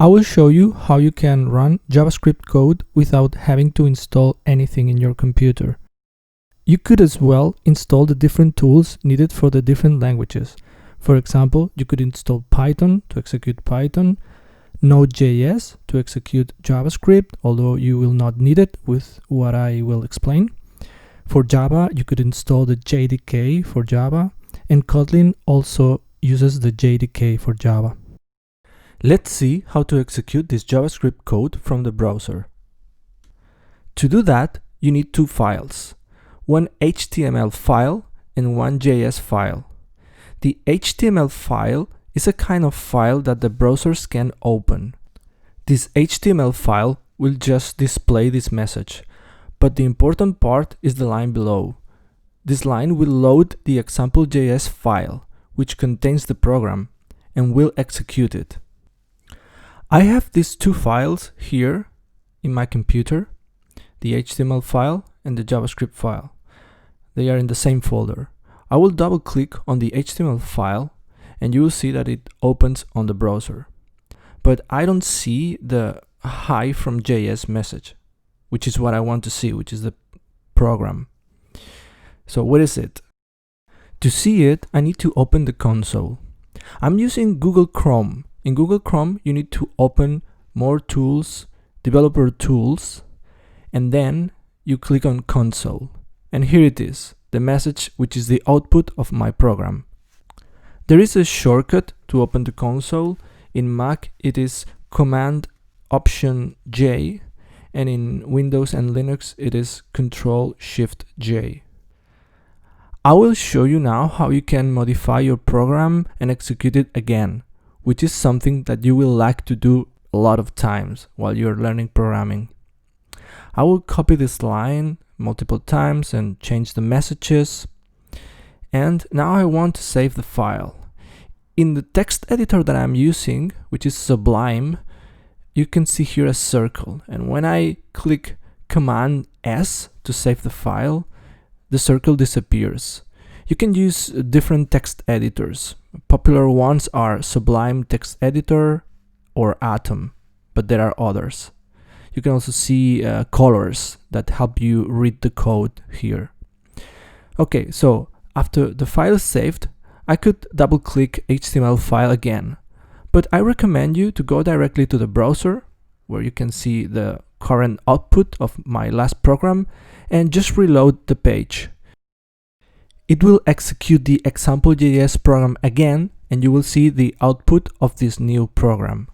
I will show you how you can run JavaScript code without having to install anything in your computer. You could as well install the different tools needed for the different languages. For example, you could install Python to execute Python, Node.js to execute JavaScript, although you will not need it with what I will explain. For Java, you could install the JDK for Java, and Kotlin also uses the JDK for Java. Let's see how to execute this JavaScript code from the browser. To do that, you need two files, one HTML file and one JS file. The HTML file is a kind of file that the browsers can open. This HTML file will just display this message, but the important part is the line below. This line will load the example.js file, which contains the program, and will execute it. I have these two files here in my computer, the HTML file and the JavaScript file. They are in the same folder. I will double click on the HTML file and you will see that it opens on the browser. But I don't see the hi from JS message, which is what I want to see, which is the program. So what is it? To see it, I need to open the console. I'm using Google Chrome. In Google Chrome, you need to open More Tools, Developer Tools, and then you click on Console. And here it is, the message which is the output of my program. There is a shortcut to open the console. In Mac, it is Command-Option-J, and in Windows and Linux, it is Control-Shift-J. I will show you now how you can modify your program and execute it again, which is something that you will like to do a lot of times while you're learning programming. I will copy this line multiple times and change the messages. And now I want to save the file. In the text editor that I'm using, which is Sublime, you can see here a circle. And when I click Command S to save the file, the circle disappears. You can use different text editors. Popular ones are Sublime Text Editor or Atom, but there are others. You can also see colors that help you read the code here. Okay, so after the file is saved, I could double click HTML file again, but I recommend you to go directly to the browser where you can see the current output of my last program and just reload the page. It will execute the example.js program again and you will see the output of this new program.